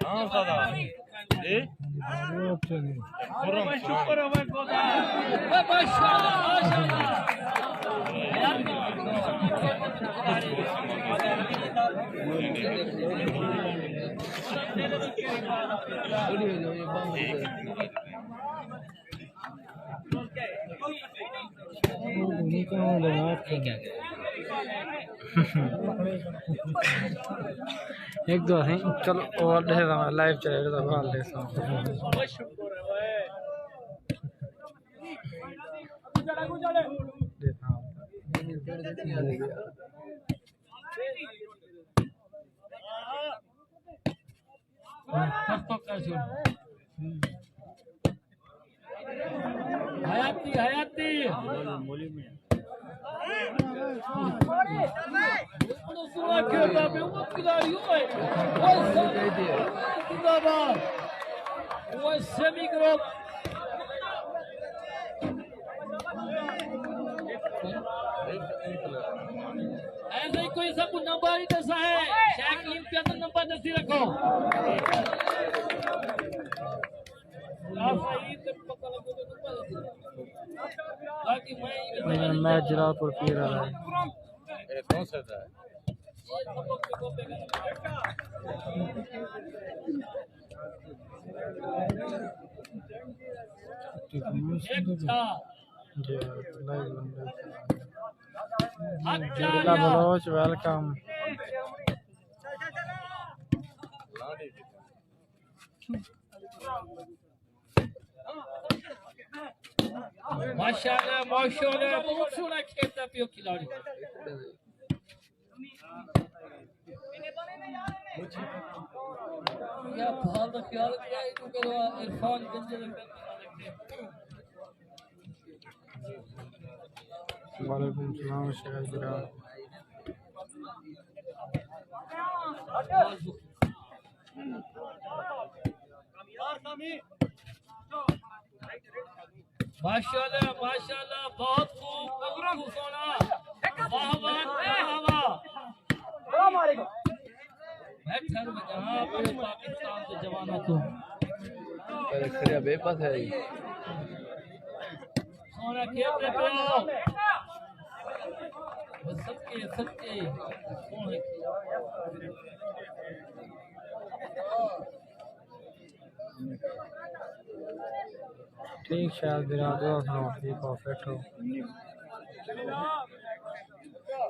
हाँ सादा ए खुरम शुक्र है भाई खुदा माशाल्लाह एक दो है चलो और दे लाइव चलेगा तो बाल ले सो हयाती हयाती ऐसे ही कोई सब नंबर ही दसा है शैकीन पे तो नंबर दसी रखो मैच जलालपुर पी रहा है कौन सा था जिला बलोच वेलकम माशाल्लाह माशाल्लाह बहुत सोना खेलता पियो खिलाड़ी या फाल का ख्याल किया इनको करो इरफान गंजे वालेकुम सलाम शेख बिरा माशाल्लाह माशाल्लाह बहुत खूब सोना वाह वाह वाह वाह मैं ठहर में जहां पे पाकिस्तान से जवाना तो अरे खड़िया बेपास है सोना खेल रहे पे सच्चे सच्चे सोने ठीक शायद बिरा दो ठीक परफेक्ट हो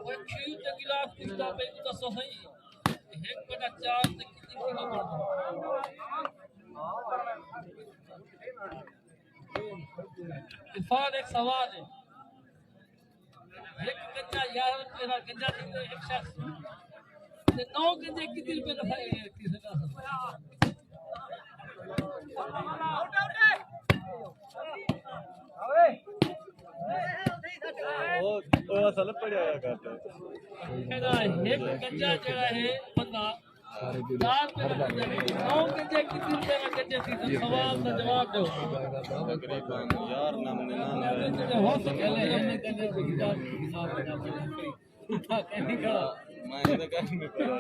वो चीज के गिलाफ कितना पे तो सही एक बटा चार से कितनी किलो इरफान एक सवाल है एक गंजा यार मेरा गंजा एक शख्स ने 9 गंजे कितने रुपए नफा तीसरा वो असल पड़िया करते एक गंजा जड़ा है बंदा 4 पे 9 गंजे कितने रुपए में गंजे थी सवाल का जवाब दो यार नमने हो सके हमने गंजे की हिसाब उठा कहने का मैं तो कहने में पड़ा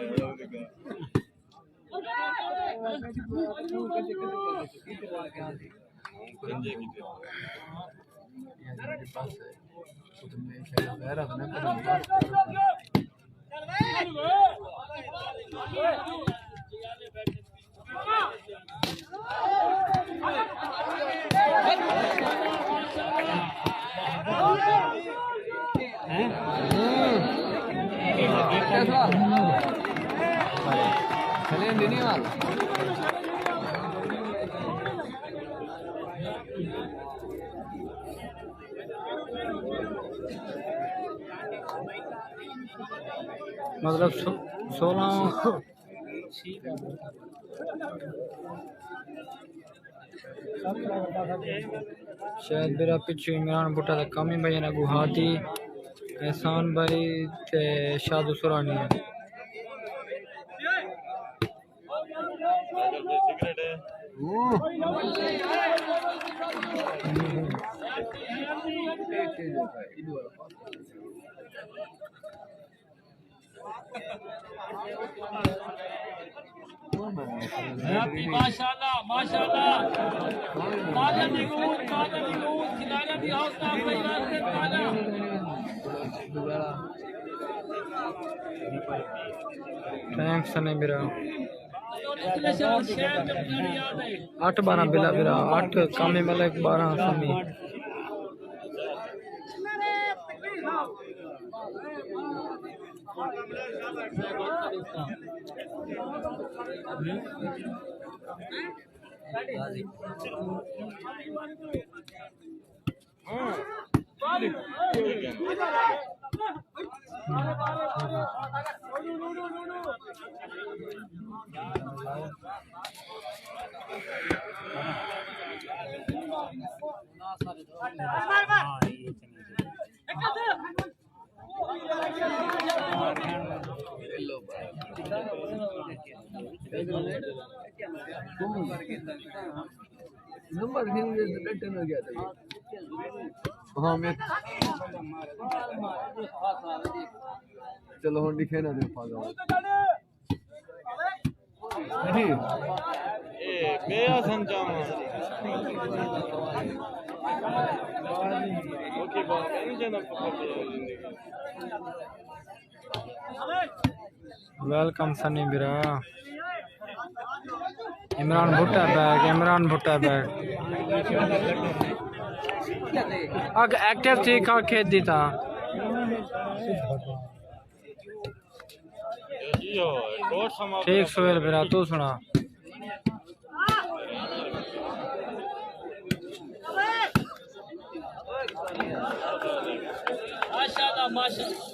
गंजे की मेरे पास है तो तुमने क्या बहरा बना चले नहीं वाला मतलब 16 शायद मेरा पिछू इमरान बुटा का कमी भाई ना गुहाती एहसान भाई ते शादू सुरानी है हयाती माशाल्लाह माशाल्लाह ताजा निगूर खिलाना दी हौसला अफजाई वास्ते ताजा थैंक्स ने मेरा निकले शहर शहर जब गाड़ी याद है 8-12 बिला बिरा 8 कामे मलक 12 समी नंबर रिटर्न हो गया था हाँ मैं चलो हम लिखे ना दे पागा नहीं ए मेरा संजाम ओके बात नहीं जाना वेलकम सनी बिरा इमरान भुट्टा बैग अग एक्टिव थी का खेत दी था ठीक सोहेल बिरा तू सुना माशाल्लाह माशाल्लाह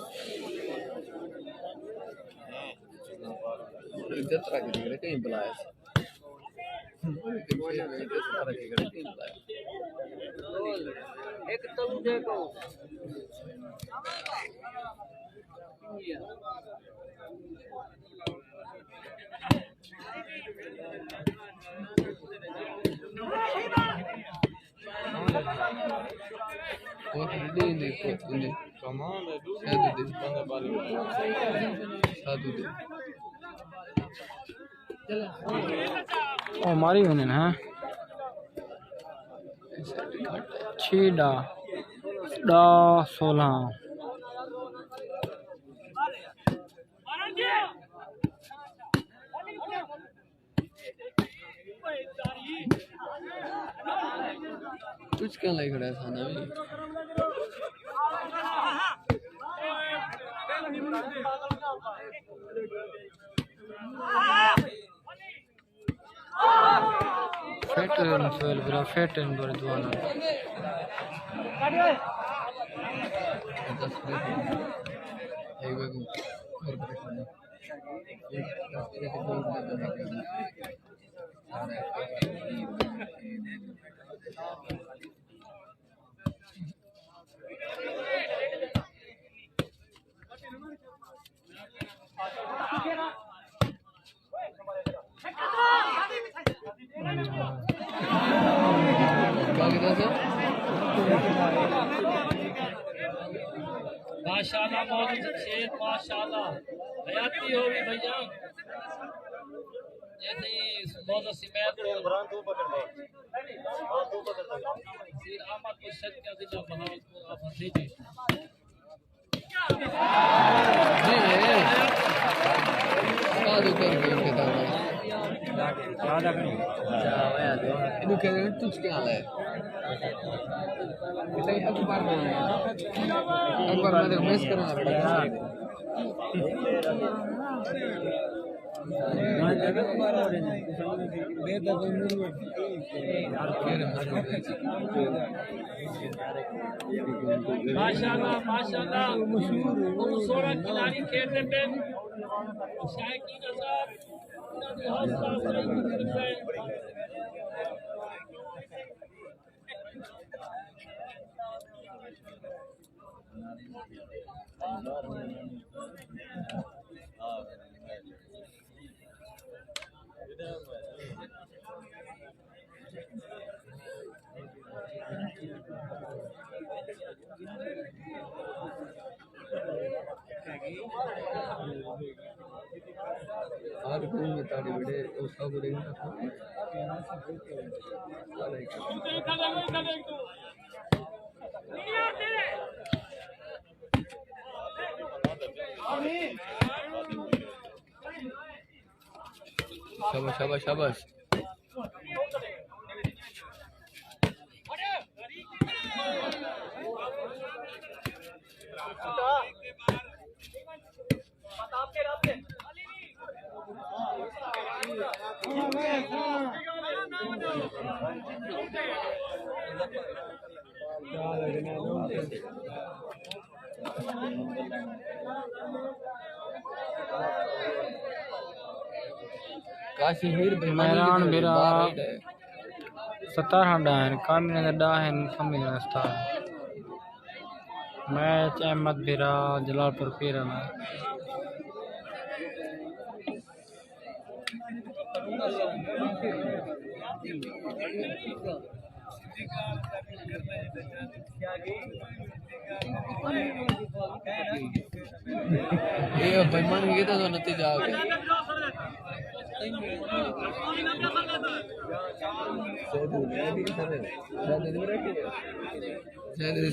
जत्रा के लिए कहीं बुलाया एक तब देखो ini kemana dulu saya di sana balik satu deh ओ मारी होने ना छीडा 16 कुछ क्या लग रहा है खाना भी फेटन सोहेल बिरा फेटन बरदवाना एक बार और खाना माशाल्लाह मौलवी शेख माशाल्लाह हयाती हो भी भैया जैसे ही मौलवी सिमैत को इमरान दो पकड़ ले फिर अहमद को शक का दिला बनाओ को आप हंसी जी साधु करके कहता हूँ इन्हें कहते हैं तुझ क्या है इसे अखबार में देखो मिस करना पड़ेगा माशाल्लाह माशाल्लाह खूबसूरत खिलाड़ी खेलते पे शायद की नजर हौसला हर कोई में ताड़ी बड़े वो सब रहेगा शाबाश शाबाश शाबाश काशी हीर मेहरान बिरा 17 डायन कामिल डाहन कमिल स्टार मैच अहमद बिरा जलालपुर पीरना ये बेईमान के तो नतीजा आ गया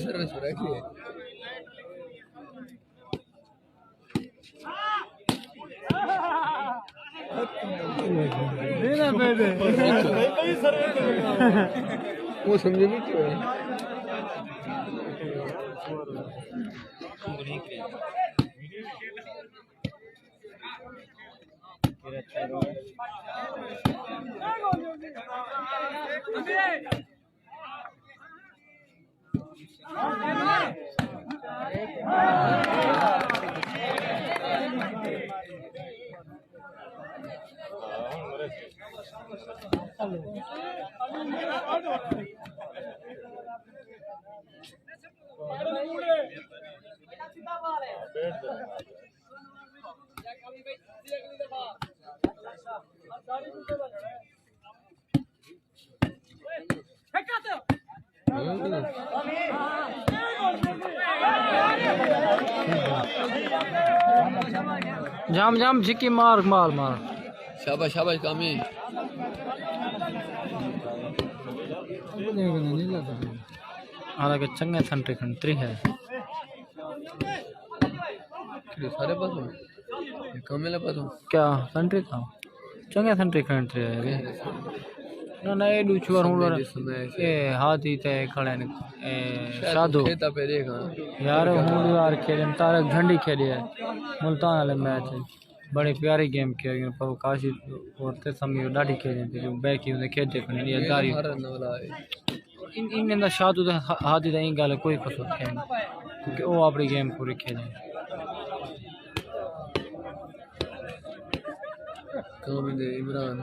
सर्विस रखी है वो समझे नहीं क्यों है जाम जाम झिकी मार मार मार शाबाश शाबाश कामी हालांकि चंगे सेंट्री कंट्री है सारे पास कामेला पास क्या सेंट्री था चंगे सेंट्री कंट्री है ना ना ये दूचवार हूँ ए हाथी ते खड़े ने शादो खेता पे देखा यार हूँ यार खेले तारक झंडी खेली है मुल्तान वाले मैच है बड़ी प्यारी गेम खेली पर काशी और ते समय डाडी खेली थी जो बैक ही खेलते कने ये दारी इन शादो हाथी दा इन गल कोई कसूर है क्योंकि वो अपनी गेम पूरी खेले इमरान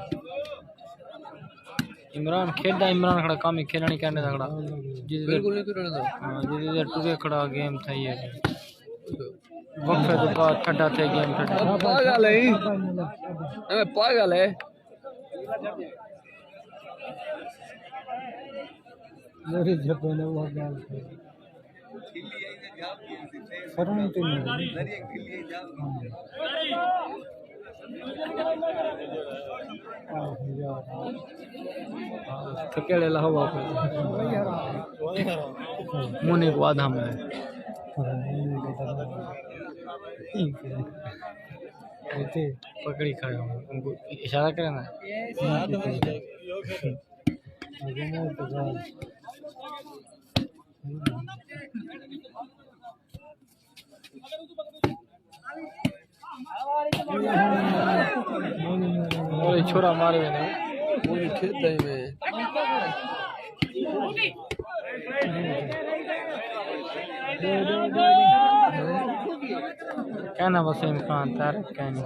इमरान खेलदा इमरान खड़ा काम ही खेलनी कहने खड़ा बिल्कुल नहीं करना हां जी टुके खड़ा गेम था ये वक्फे तो का ठड्डा थे गेम ठड्डा पागल है अबे पागल है मेरी जपने वो गाल सरणी तो नहीं थकेले हवा मुनि को आधा में पकड़ी खड़े उनको इशारा करे ना छोरा मारे ना पूरी खेत है में कहना वसीम खान तारक कहना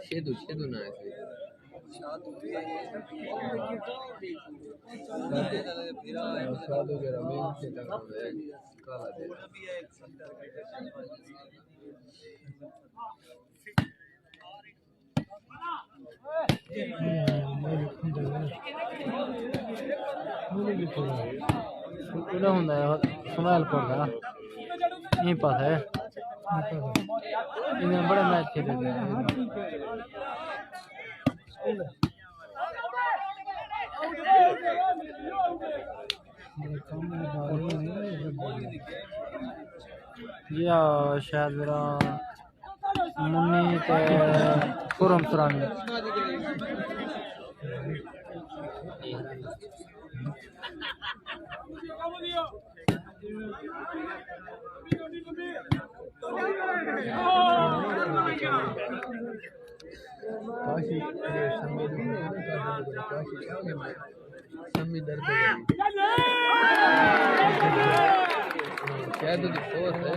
शेदू शेदू ना साधु के रमेश से लगा है काला दे सुना होता है सुनालपुर का यहीं पास है इन्हें बड़े मैच खेले थे। जी हाँ, शायद मेरा मुन्नी ते खुरम सुरानी। क्या तो सोच है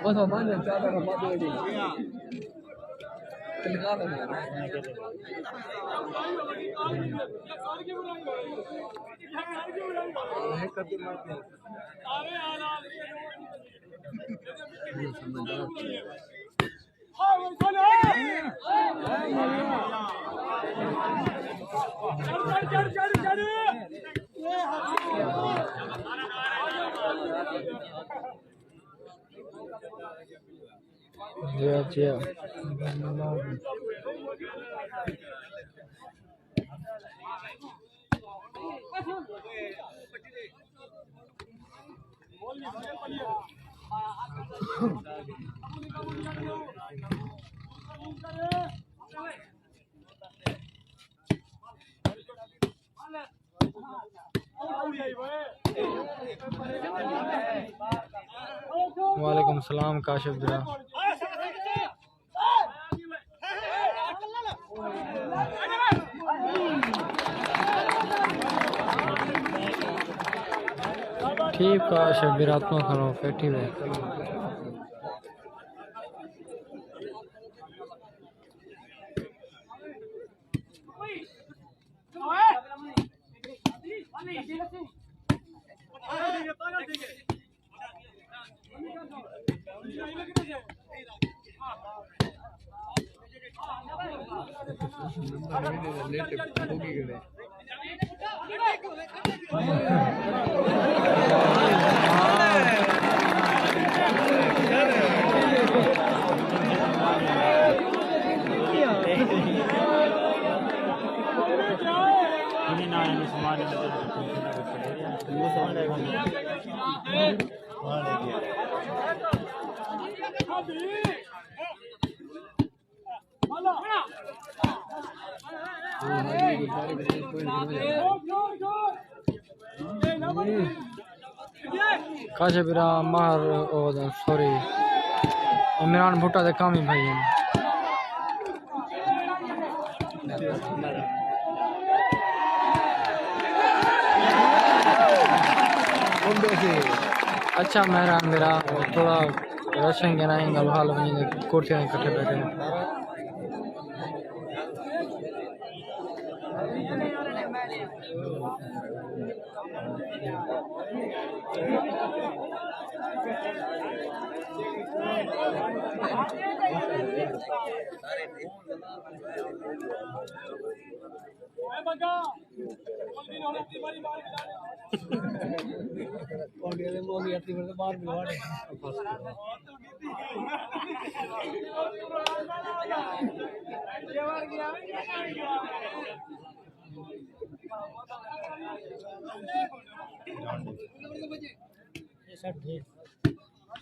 बस हमारे चाहता का बात है निकाल है कभी मत जी वालेकुम सलाम काशिफ बिरा। ठीक काशिफ बिरा तो करो बैठी हुए काशिफ बिरा मार सॉरी इमरान भुट्टा दे काम ही भाई हैं। अच्छा मेहरान मेरा थोड़ा रशियन के नहीं गल हाल बनी कोठे नहीं कट्ठे बैठे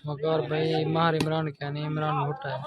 मगर भाई मार इमरान क्या नहीं इमरान भुट्टा है।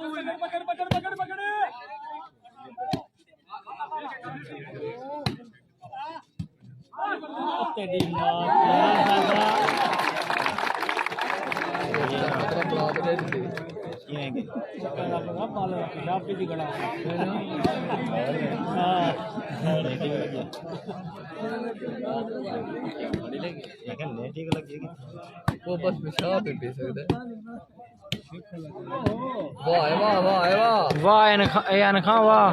वो बस पेशाब पे पी सकता है वाह वाह वाह वाह वाह एन खां वाह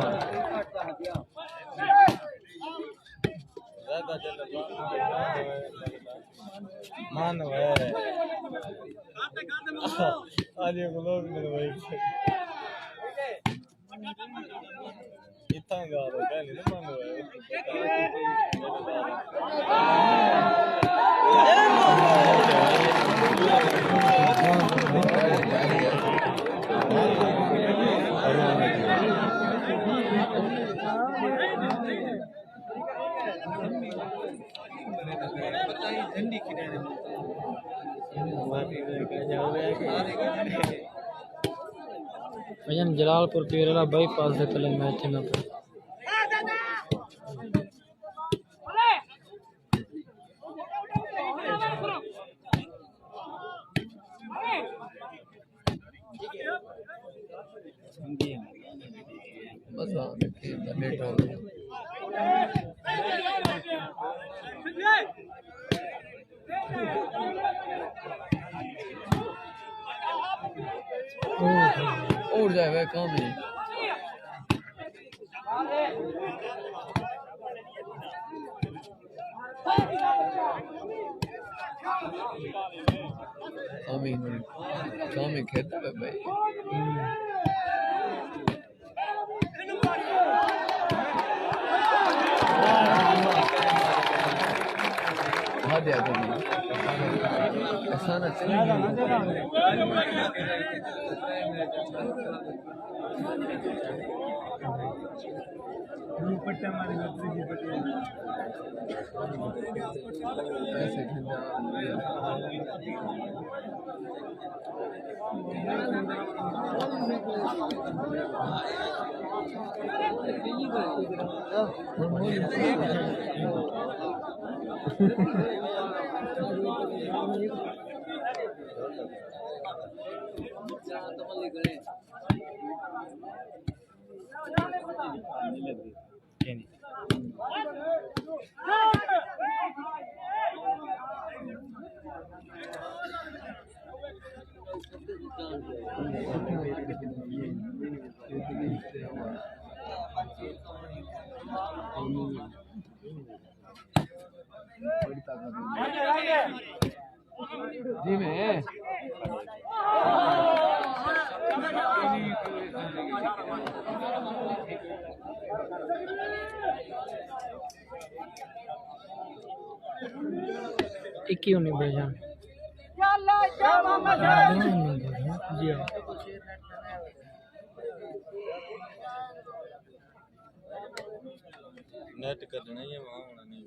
मान है आज ये लोग मेरे भाई इतना गा रहा है नहीं मान भजन जलालपुर केरला बाईपास से चले मैच में पर बस लेट हो गया और जाए वह काम है काम खेलता है भाई दिया ऐसा ना ऐसे जी में इक्की उन्नीस भेजा जी हाँ नेट करना है वहां होना नहीं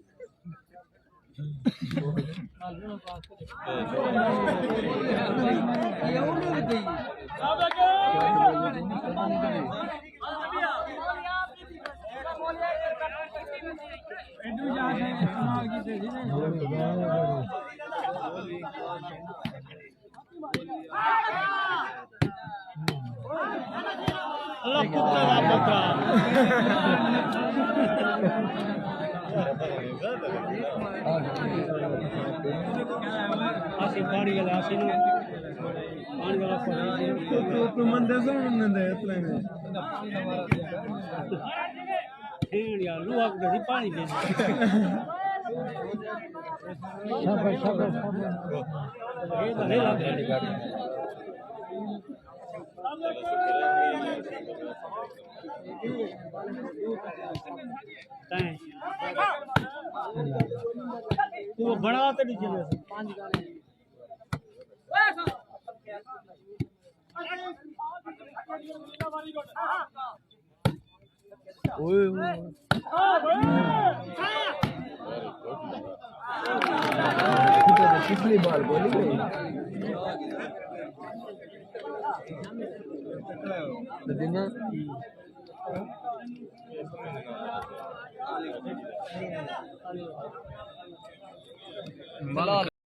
अल्लाह पुत्र बता आसी गाड़ी वाला आसी ने पानी वाला तो मंदे से मंदे इतना में ठीक यार लोग गदी पानी दे शाबाश ये तो नहीं लग गाड़ी तू बड़ा तो नहीं चले पांच गाने ओए पिछली बार बोली गई दिन